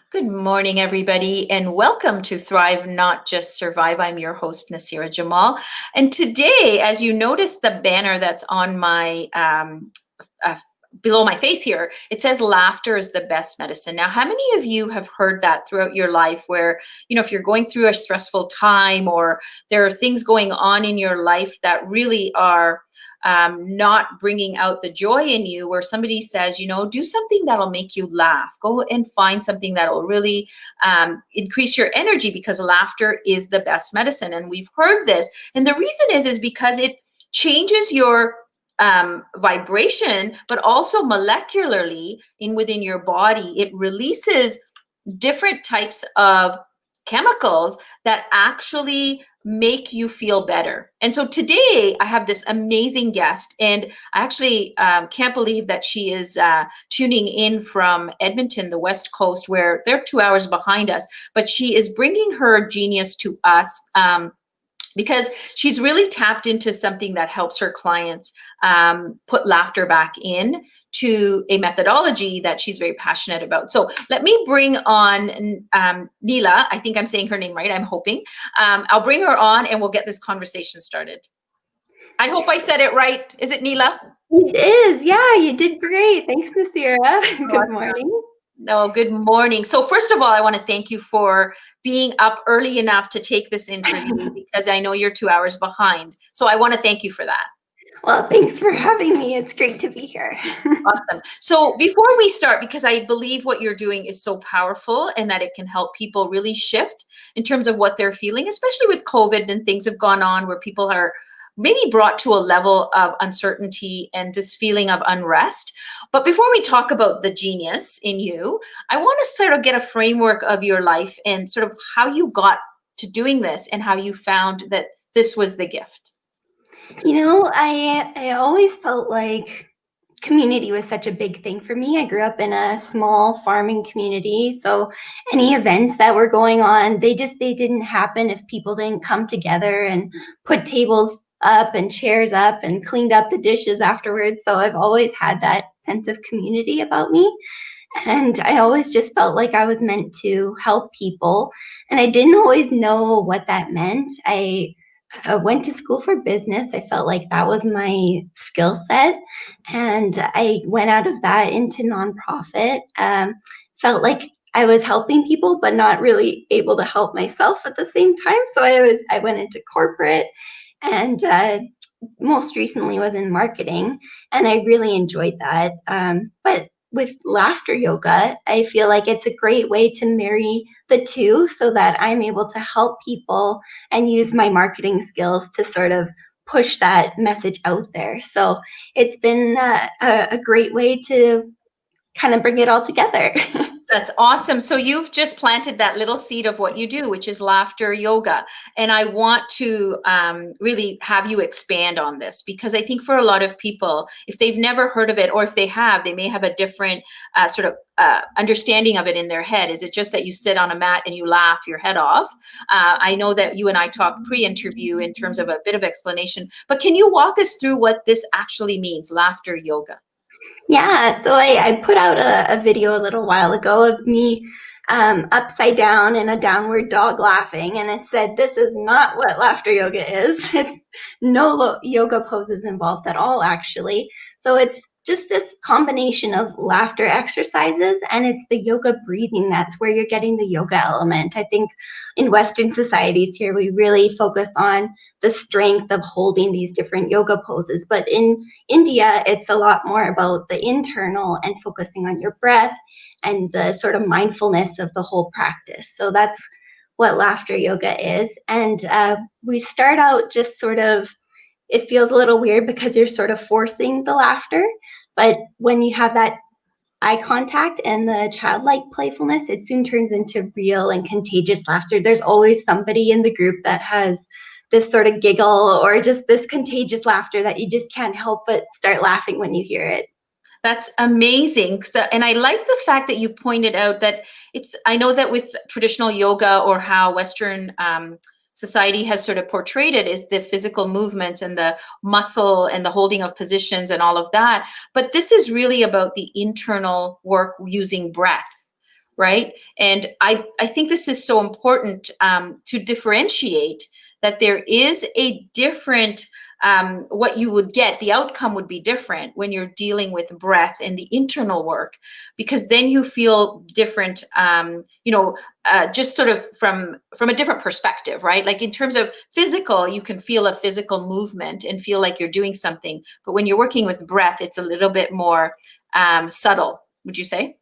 Good morning, everybody, and welcome to Thrive, Not Just Survive. I'm your host, Nasira Jamal. And today, as you notice the banner that's on my uh, below my face here, it says laughter is the best medicine. Now, how many of you have heard that throughout your life where, if you're going through a stressful time or there are things going on in your life that really are not bringing out the joy in you, where somebody says, do something that'll make you laugh. Go and find something that'll really increase your energy, because laughter is the best medicine. And we've heard this. And the reason is because it changes your vibration, but also molecularly within your body. It releases different types of chemicals that actually make you feel better. And so today I have this amazing guest, and I actually can't believe that she is tuning in from Edmonton, the West Coast, where they're 2 hours behind us, but she is bringing her genius to us. Because she's really tapped into something that helps her clients put laughter back in to a methodology that she's very passionate about. So let me bring on Neela. I think I'm saying her name right, I'm hoping. I'll bring her on and we'll get this conversation started. I hope I said it right. Is it Neela? It is. Yeah, you did great. Thanks, Nasira. Good morning. No, good morning. So first of all, I want to thank you for being up early enough to take this interview, because I know you're 2 hours behind. So I want to thank you for that. Well, thanks for having me. It's great to be here. Awesome. So before we start, because I believe what you're doing is so powerful and that it can help people really shift in terms of what they're feeling, especially with COVID and things have gone on where people are maybe brought to a level of uncertainty and this feeling of unrest. But before we talk about the genius in you, I want to sort of get a framework of your life and sort of how you got to doing this and how you found that this was the gift. I always felt like community was such a big thing for me. I grew up in a small farming community, so any events that were going on, they didn't happen if people didn't come together and put tables up and chairs up and cleaned up the dishes afterwards. So I've always had that sense of community about me. And I always just felt like I was meant to help people. And I didn't always know what that meant. I went to school for business. I felt like that was my skill set. And I went out of that into nonprofit. Felt like I was helping people, but not really able to help myself at the same time. So I went into corporate, and most recently was in marketing, and I really enjoyed that. But with laughter yoga, I feel like it's a great way to marry the two so that I'm able to help people and use my marketing skills to sort of push that message out there. So it's been a great way to kind of bring it all together. That's awesome. So you've just planted that little seed of what you do, which is laughter yoga. And I want to really have you expand on this, because I think for a lot of people, if they've never heard of it, or if they have, they may have a different sort of understanding of it in their head. Is it just that you sit on a mat and you laugh your head off? I know that you and I talked pre-interview in terms of a bit of explanation, but can you walk us through what this actually means, laughter yoga? Yeah, so I put out a video a little while ago of me upside down in a downward dog laughing, and it said, "This is not what laughter yoga is." It's no yoga poses involved at all, actually. So it's just this combination of laughter exercises, and it's the yoga breathing. That's where you're getting the yoga element. I think in Western societies here, we really focus on the strength of holding these different yoga poses. But in India, it's a lot more about the internal and focusing on your breath and the sort of mindfulness of the whole practice. So that's what laughter yoga is. And we start out just sort of, it feels a little weird because you're sort of forcing the laughter. But when you have that eye contact and the childlike playfulness, it soon turns into real and contagious laughter. There's always somebody in the group that has this sort of giggle or just this contagious laughter that you just can't help but start laughing when you hear it. That's amazing. And I like the fact that you pointed out that I know that with traditional yoga, or how Western society has sort of portrayed it, is the physical movements and the muscle and the holding of positions and all of that. But this is really about the internal work using breath, right? And I think this is so important to differentiate that there is a different what you would get, the outcome would be different when you're dealing with breath and the internal work, because then you feel different, just sort of from a different perspective, right? Like in terms of physical, you can feel a physical movement and feel like you're doing something. But when you're working with breath, it's a little bit more subtle, would you say?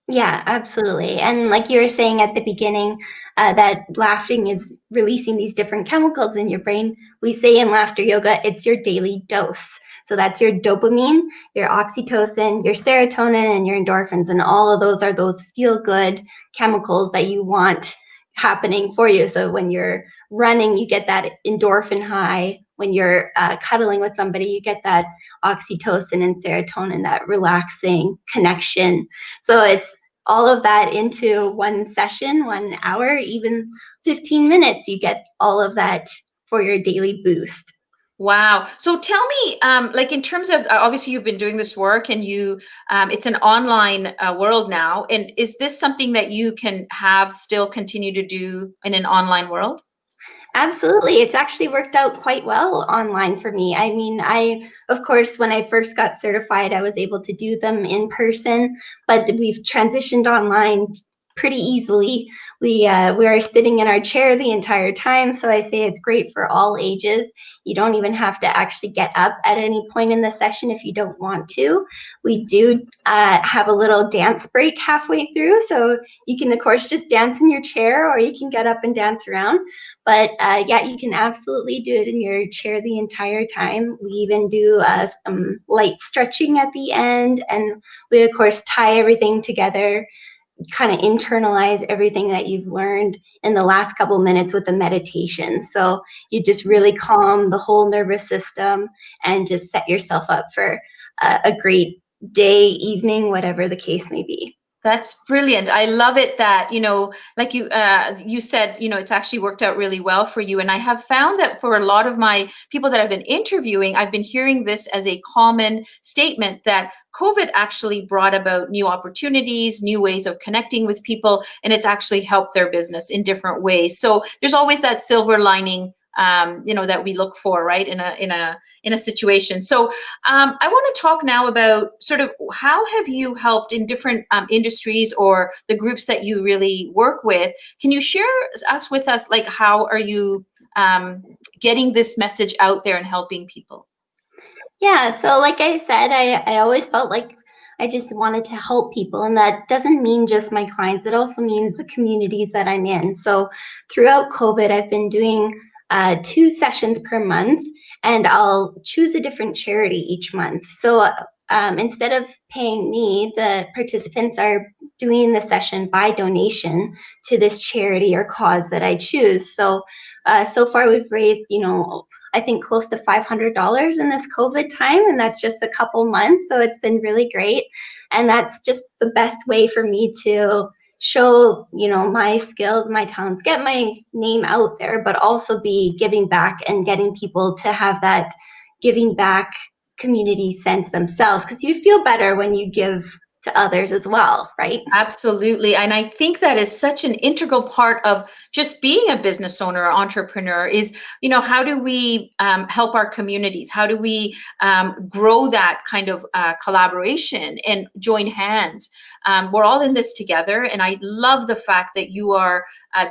Yeah, absolutely. And like you were saying at the beginning, that laughing is releasing these different chemicals in your brain. We say in laughter yoga, it's your daily dose. So that's your dopamine, your oxytocin, your serotonin, and your endorphins. And all of those are those feel good chemicals that you want happening for you. So when you're running, you get that endorphin high. When you're cuddling with somebody, you get that oxytocin and serotonin, that relaxing connection. So it's all of that into one session, 1 hour, even 15 minutes, you get all of that for your daily boost. Wow. So tell me, like in terms of obviously you've been doing this work and it's an online world now. And is this something that you can have still continue to do in an online world? Absolutely. It's actually worked out quite well online for me. I mean, of course, when I first got certified, I was able to do them in person, but we've transitioned online pretty easily. We are sitting in our chair the entire time, so I say it's great for all ages. You don't even have to actually get up at any point in the session if you don't want to. We do have a little dance break halfway through, so you can, of course, just dance in your chair or you can get up and dance around. But yeah, you can absolutely do it in your chair the entire time. We even do some light stretching at the end. And we, of course, tie everything together, kind of internalize everything that you've learned in the last couple minutes with the meditation. So you just really calm the whole nervous system and just set yourself up for a great day, evening, whatever the case may be. That's brilliant. I love it that, like you said, it's actually worked out really well for you. And I have found that for a lot of my people that I've been interviewing, I've been hearing this as a common statement that COVID actually brought about new opportunities, new ways of connecting with people, and it's actually helped their business in different ways. So there's always that silver lining, that we look for, right, in a situation. So I want to talk now about sort of how have you helped in different industries or the groups that you really work with. Can you share with us, like, how are you getting this message out there and helping people? Yeah, so like I said, I always felt like I just wanted to help people. And that doesn't mean just my clients, it also means the communities that I'm in. So throughout COVID, I've been doing 2 sessions per month, and I'll choose a different charity each month. So instead of paying me, the participants are doing the session by donation to this charity or cause that I choose. So so far we've raised, I think close to $500 in this COVID time, and that's just a couple months. So it's been really great. And that's just the best way for me to show, my skills, my talents, get my name out there, but also be giving back and getting people to have that giving back community sense themselves, because you feel better when you give to others as well, right? Absolutely. And I think that is such an integral part of just being a business owner or entrepreneur is, how do we help our communities? How do we grow that kind of collaboration and join hands? We're all in this together. And I love the fact that you are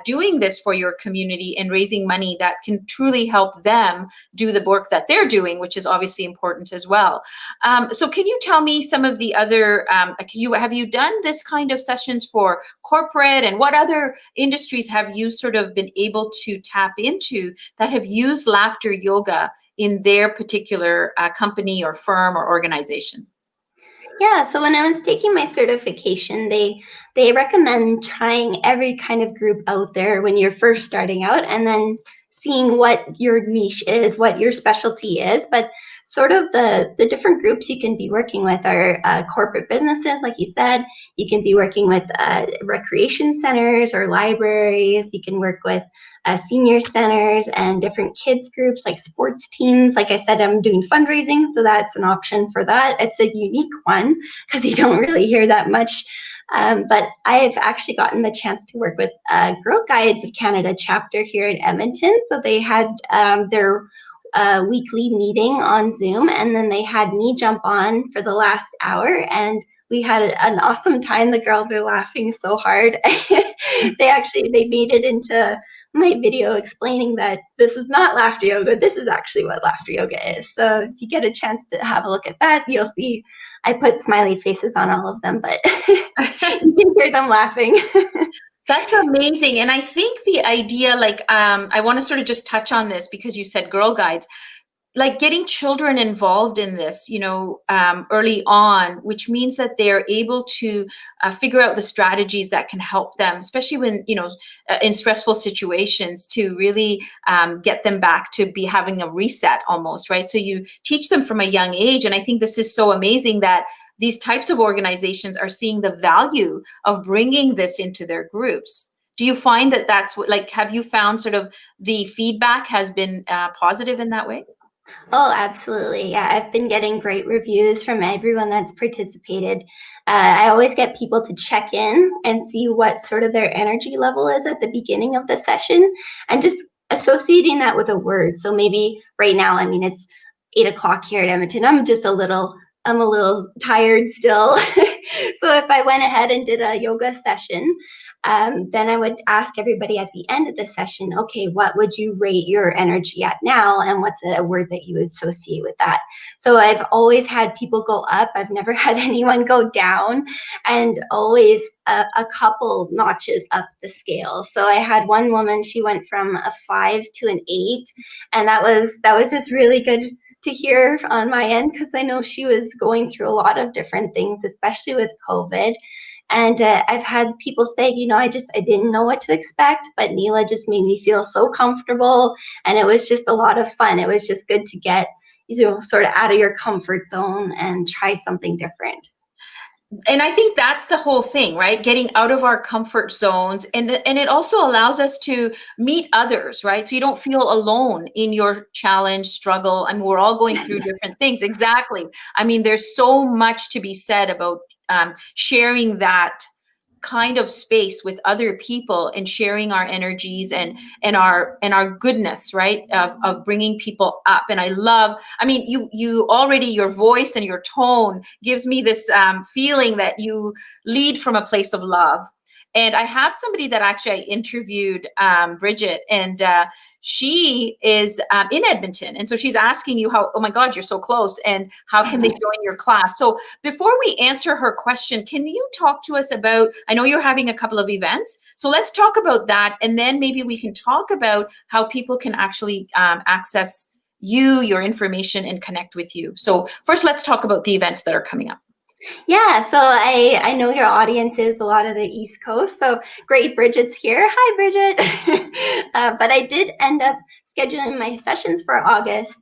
doing this for your community and raising money that can truly help them do the work that they're doing, which is obviously important as well. So can you tell me some of the other, have you done this kind of sessions for corporate, and what other industries have you sort of been able to tap into that have used laughter yoga in their particular company or firm or organization? Yeah, so when I was taking my certification, they recommend trying every kind of group out there when you're first starting out, and then seeing what your niche is, what your specialty is. But sort of the different groups you can be working with are corporate businesses, like you said. You can be working with recreation centers or libraries. You can work with senior centers and different kids groups like sports teams. Like I said, I'm doing fundraising, so that's an option for that. It's a unique one because you don't really hear that much But I've actually gotten the chance to work with Girl Guides of Canada chapter here in Edmonton. So they had their weekly meeting on Zoom, and then they had me jump on for the last hour, and we had an awesome time. The girls were laughing so hard. They made it into my video explaining that this is not laughter yoga. This is actually what laughter yoga is. So if you get a chance to have a look at that, you'll see I put smiley faces on all of them, but you can hear them laughing. That's amazing. And I think the idea, like, I want to sort of just touch on this because you said Girl Guides, like getting children involved in this, early on, which means that they're able to figure out the strategies that can help them, especially when, in stressful situations, to really get them back to be having a reset almost, right? So you teach them from a young age. And I think this is so amazing that these types of organizations are seeing the value of bringing this into their groups. Do you find that that's what, like, have you found sort of the feedback has been positive in that way? Oh, absolutely. Yeah, I've been getting great reviews from everyone that's participated. I always get people to check in and see what sort of their energy level is at the beginning of the session and just associating that with a word. So maybe right now, I mean, it's 8 o'clock here at Edmonton. I'm a little tired still. So if I went ahead and did a yoga session, then I would ask everybody at the end of the session, okay, what would you rate your energy at now? And what's a word that you associate with that? So I've always had people go up. I've never had anyone go down, and always a couple notches up the scale. So I had one woman, she went from a 5 to an 8, and that was just really good to hear on my end, because I know she was going through a lot of different things, especially with COVID. And I've had people say, I didn't know what to expect, but Neela just made me feel so comfortable, and it was just a lot of fun. It was just good to get, sort of out of your comfort zone and try something different. And I think that's the whole thing, right? Getting out of our comfort zones, and it also allows us to meet others, right? So you don't feel alone in your challenge, struggle. I mean, we're all going through different things. Exactly. I mean, there's so much to be said about sharing that kind of space with other people and sharing our energies and our goodness, right, of bringing people up. And I mean, you already, your voice and your tone gives me this feeling that you lead from a place of love. And I have somebody that actually I interviewed, Bridget, and she is in Edmonton. And so she's asking you how, oh my God, you're so close, and how can they join your class? So before we answer her question, can you talk to us about, I know you're having a couple of events, so let's talk about that. And then maybe we can talk about how people can actually access you, your information, and connect with you. So first, let's talk about the events that are coming up. Yeah, so I know your audience is a lot of the East Coast, so great, Bridget's here. Hi, Bridget. But I did end up scheduling my sessions for August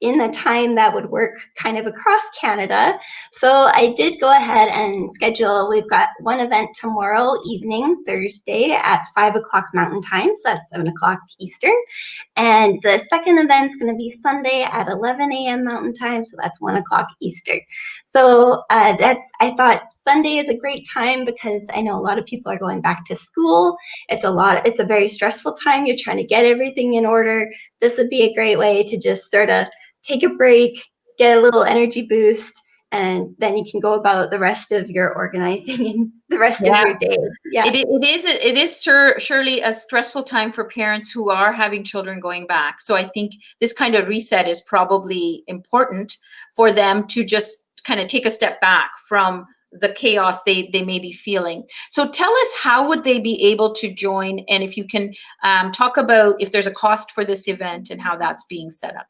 in the time that would work kind of across Canada. So I did go ahead and schedule, we've got one event tomorrow evening, Thursday at 5 o'clock Mountain Time, so that's 7 o'clock Eastern. And the second event's going to be Sunday at 11 a.m. Mountain Time, so that's 1 o'clock Eastern. So I thought Sunday is a great time because I know a lot of people are going back to school. It's a very stressful time. You're trying to get everything in order. This would be a great way to just sort of take a break, get a little energy boost, and then you can go about the rest of your organizing and the rest of your day. Yeah. It is surely a stressful time for parents who are having children going back. So I think this kind of reset is probably important for them to just kind of take a step back from the chaos they may be feeling. So tell us, how would they be able to join? And if you can talk about if there's a cost for this event and how that's being set up.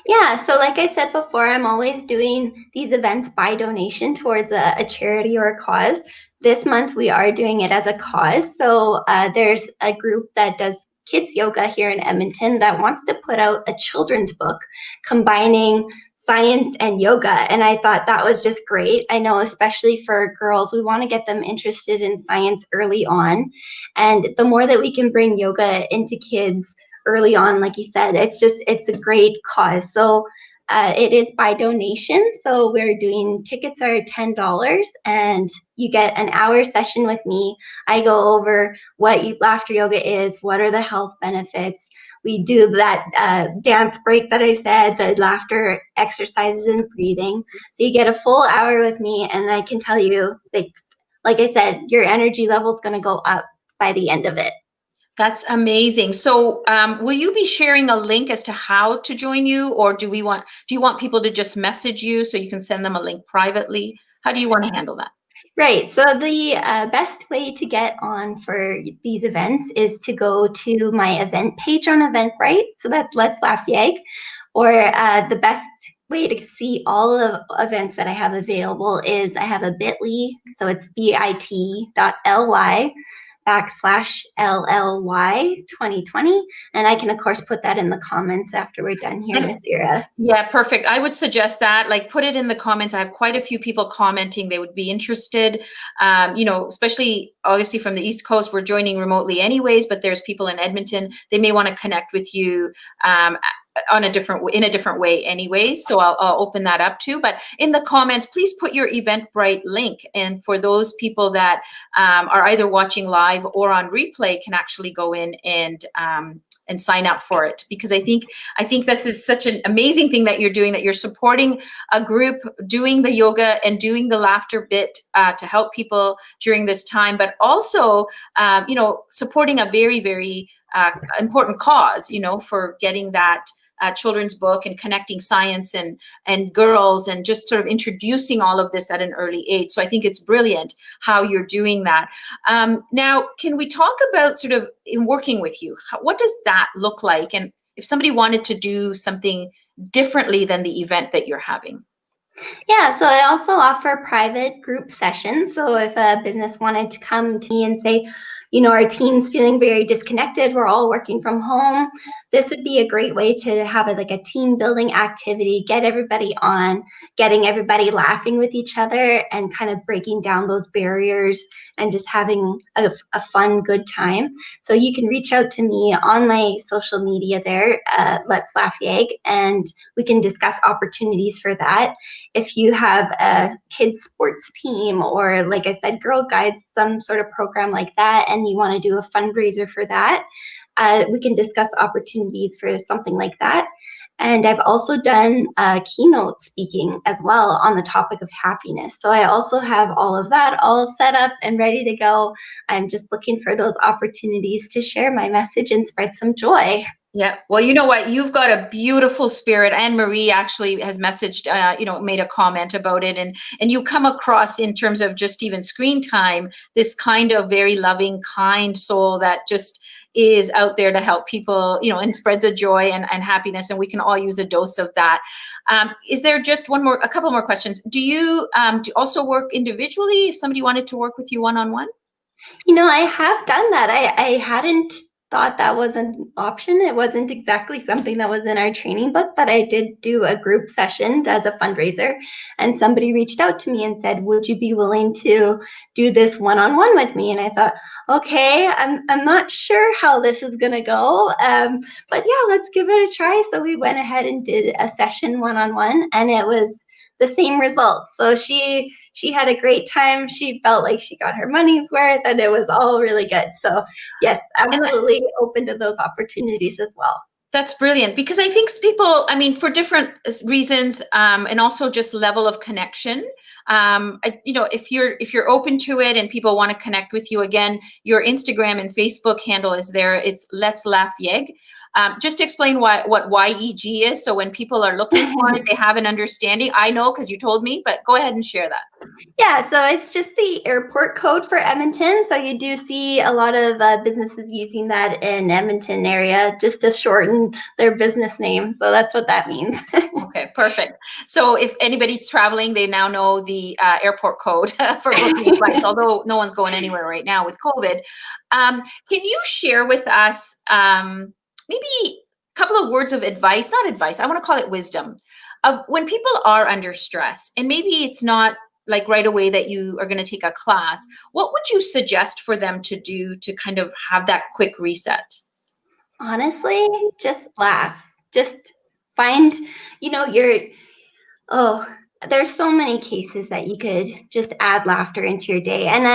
Yeah, so like I said before, I'm always doing these events by donation towards a charity or a cause. This month we are doing it as a cause. So there's a group that does kids yoga here in Edmonton that wants to put out a children's book combining science and yoga. And I thought that was just great. I know, especially for girls, we want to get them interested in science early on. And the more that we can bring yoga into kids early on, like you said, it's a great cause. So It is by donation, so we're doing tickets are $10, and you get an hour session with me. I go over what laughter yoga is, what are the health benefits. We do that dance break that I said, the laughter exercises and breathing. So you get a full hour with me, and I can tell you, like I said, your energy level is going to go up by the end of it. That's amazing. So, will you be sharing a link as to how to join you, or do you want people to just message you so you can send them a link privately? How do you want to handle that? Right. So the best way to get on for these events is to go to my event page on Eventbrite. So that's Let's Laugh Yag. Or the best way to see all of events that I have available is I have a bit.ly. So it's bit.ly/LLY 2020. And I can, of course, put that in the comments after we're done here, Nasira. Yeah, perfect. I would suggest that, like, put it in the comments. I have quite a few people commenting they would be interested. Especially obviously from the East Coast, we're joining remotely anyways, but there's people in Edmonton. They may want to connect with you in a different way anyways. So I'll open that up too. But in the comments, please put your Eventbrite link. And for those people that are either watching live or on replay, can actually go in and sign up for it, because I think this is such an amazing thing that you're doing, that you're supporting a group doing the yoga and doing the laughter bit to help people during this time, but also supporting a very, very important cause, for getting that children's book and connecting science and girls, and just sort of introducing all of this at an early age. So I think it's brilliant how you're doing that. Now, can we talk about sort of in working with you, what does that look like? And if somebody wanted to do something differently than the event that you're having? Yeah, so I also offer private group sessions. So if a business wanted to come to me and say, our team's feeling very disconnected, we're all working from home, this would be a great way to have like a team building activity, get everybody on, getting everybody laughing with each other, and kind of breaking down those barriers and just having a fun, good time. So you can reach out to me on my social media there, Let's Laugh Yag, and we can discuss opportunities for that. If you have a kids sports team, or like I said, Girl Guides, some sort of program like that, and you want to do a fundraiser for that, we can discuss opportunities for something like that. And I've also done keynote speaking as well on the topic of happiness. So I also have all of that all set up and ready to go. I'm just looking for those opportunities to share my message and spread some joy. Yeah. Well, you know what? You've got a beautiful spirit. Anne Marie actually has messaged, made a comment about it. And you come across, in terms of just even screen time, this kind of very loving, kind soul that just is out there to help people, and spread the joy and happiness. And we can all use a dose of that. Is there just a couple more questions? Do you also work individually if somebody wanted to work with you one-on-one? I have done that. I hadn't thought that was an option. It wasn't exactly something that was in our training book, but I did do a group session as a fundraiser, and somebody reached out to me and said, would you be willing to do this one-on-one with me? And I thought, okay, I'm not sure how this is going to go, but yeah, let's give it a try. So we went ahead and did a session one-on-one, and it was the same results. So she had a great time. She felt like she got her money's worth, and it was all really good. So yes, absolutely open to those opportunities as well. That's brilliant, because I think people, for different reasons, and also just level of connection. If you're open to it and people want to connect with you, again, your Instagram and Facebook handle is there. It's Let's Laugh Yeg. Just explain what YEG is, so when people are looking for it, they have an understanding. I know because you told me, but go ahead and share that. Yeah, so it's just the airport code for Edmonton. So you do see a lot of businesses using that in Edmonton area just to shorten their business name. So that's what that means. Okay, perfect. So if anybody's traveling, they now know the airport code for booking flights, although no one's going anywhere right now with COVID. Can you share with us maybe a couple of words of advice, not advice, I want to call it wisdom, of when people are under stress, and maybe it's not like right away that you are going to take a class, what would you suggest for them to do to kind of have that quick reset? Honestly, just laugh. Just find, your Oh, there's so many cases that you could just add laughter into your day. And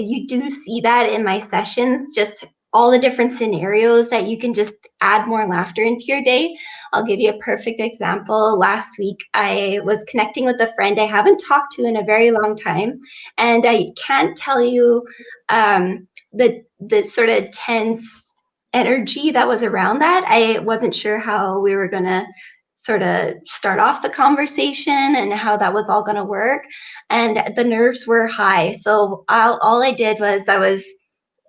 you do see that in my sessions, just all the different scenarios that you can just add more laughter into your day. I'll give you a perfect example. Last week, I was connecting with a friend I haven't talked to in a very long time. And I can't tell you the sort of tense energy that was around that. I wasn't sure how we were going to sort of start off the conversation and how that was all going to work. And the nerves were high. So all I did was I was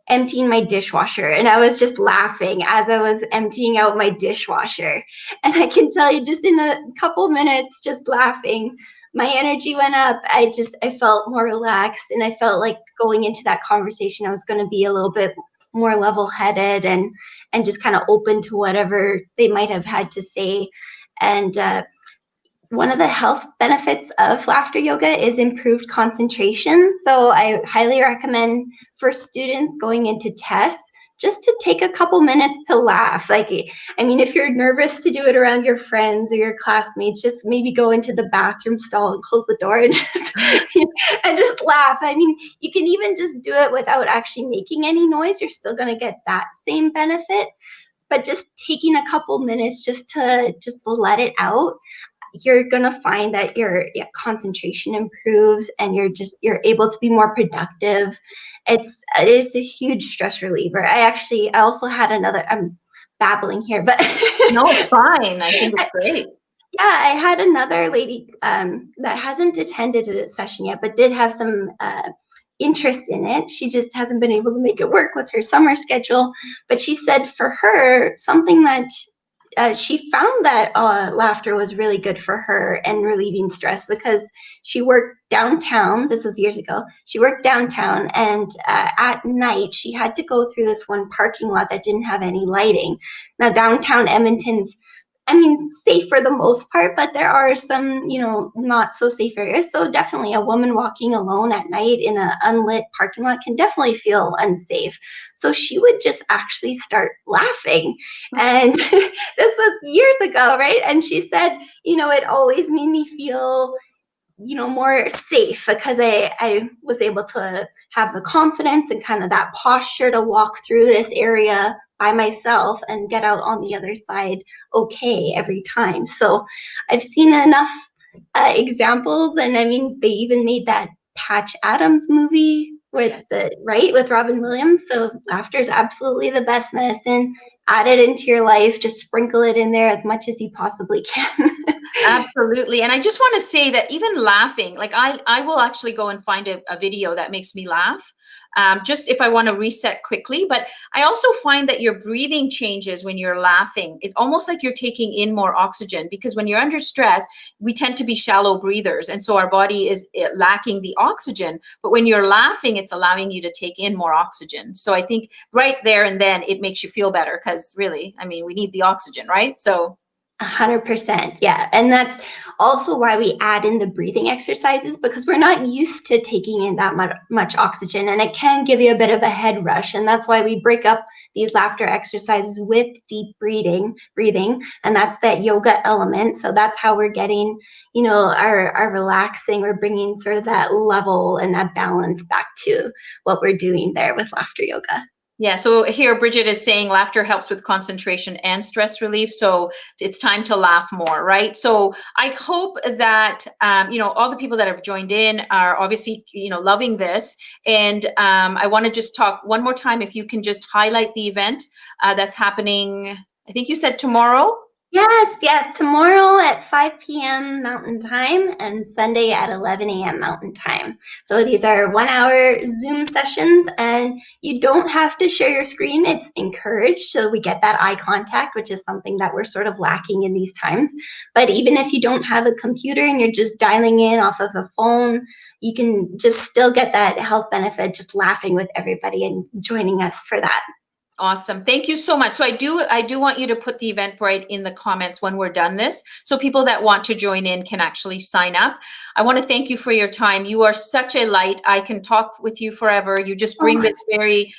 emptying my dishwasher and I was just laughing as I was emptying out my dishwasher. And I can tell you, just in a couple minutes, just laughing, my energy went up. I felt more relaxed, and I felt like going into that conversation, I was going to be a little bit more level-headed and just kind of open to whatever they might have had to say. And one of the health benefits of laughter yoga is improved concentration. So I highly recommend for students going into tests just to take a couple minutes to laugh. Like, I mean, if you're nervous to do it around your friends or your classmates, just maybe go into the bathroom stall and close the door and just laugh. I mean, you can even just do it without actually making any noise. You're still going to get that same benefit. But just taking a couple minutes just to let it out, you're going to find that your concentration improves and you're able to be more productive. It is a huge stress reliever. I also had another, I'm babbling here, but No, it's fine. I think it's great. Yeah, I had another lady that hasn't attended a session yet, but did have some interest in it. She just hasn't been able to make it work with her summer schedule. But she said for her, something that she found that laughter was really good for her and relieving stress, because she worked downtown. This was years ago. She worked downtown, and at night she had to go through this one parking lot that didn't have any lighting. Now, downtown Edmonton's, I mean, safe for the most part, but there are some, not so safe areas. So definitely a woman walking alone at night in an unlit parking lot can definitely feel unsafe. So she would just actually start laughing. And this was years ago, right? And she said, it always made me feel more safe, because I was able to have the confidence and kind of that posture to walk through this area by myself and get out on the other side okay every time. So I've seen enough examples, and I mean, they even made that Patch Adams movie with with Robin Williams. So laughter is absolutely the best medicine. Add it into your life, just sprinkle it in there as much as you possibly can. Absolutely. And I just want to say that even laughing, like I will actually go and find a video that makes me laugh, just if I want to reset quickly. But I also find that your breathing changes when you're laughing. It's almost like you're taking in more oxygen, because when you're under stress, we tend to be shallow breathers. And so our body is lacking the oxygen. But when you're laughing, it's allowing you to take in more oxygen. So I think right there and then it makes you feel better, because really, I mean, we need the oxygen, right? So 100%. Yeah. And that's also why we add in the breathing exercises, because we're not used to taking in that much oxygen, and it can give you a bit of a head rush. And that's why we break up these laughter exercises with deep breathing. And that's that yoga element. So that's how we're getting, our relaxing, we're bringing sort of that level and that balance back to what we're doing there with laughter yoga. yeah, so here Bridget is saying laughter helps with concentration and stress relief. So it's time to laugh more, right? So I hope that, all the people that have joined in are obviously, loving this. And I want to just talk one more time, if you can just highlight the event that's happening, I think you said tomorrow? Yes, tomorrow at 5 p.m. Mountain Time and Sunday at 11 a.m. Mountain Time. So these are 1-hour Zoom sessions, and you don't have to share your screen. It's encouraged, so we get that eye contact, which is something that we're sort of lacking in these times. But even if you don't have a computer and you're just dialing in off of a phone, you can just still get that health benefit, just laughing with everybody and joining us for that. Awesome. Thank you so much. So I do want you to put the Eventbrite in the comments when we're done this, so people that want to join in can actually sign up. I want to thank you for your time. You are such a light. I can talk with you forever. You just bring Oh, this very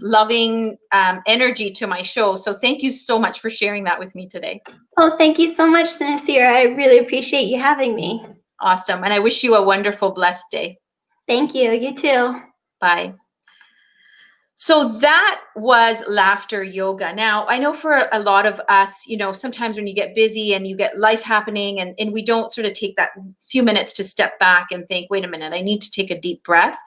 loving energy to my show. So thank you so much for sharing that with me today. oh, thank you so much, Nasira. I really appreciate you having me. Awesome. And I wish you a wonderful, blessed day. Thank you. You too. Bye. So that was laughter yoga. Now, I know for a lot of us, sometimes when you get busy and you get life happening and we don't sort of take that few minutes to step back and think, wait a minute, I need to take a deep breath.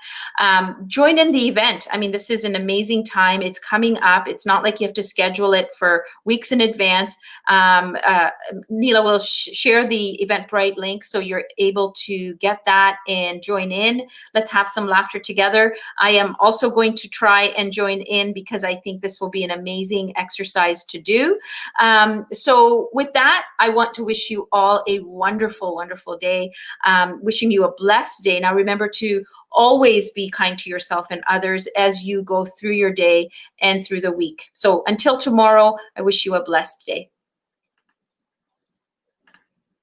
Join in the event. I mean, this is an amazing time. It's coming up. It's not like you have to schedule it for weeks in advance. Neela will share the Eventbrite link so you're able to get that and join in. Let's have some laughter together. I am also going to try and join in because I think this will be an amazing exercise to do. So with that, I want to wish you all a wonderful, wonderful day. Wishing you a blessed day. Now remember to always be kind to yourself and others as you go through your day and through the week. So until tomorrow, I wish you a blessed day.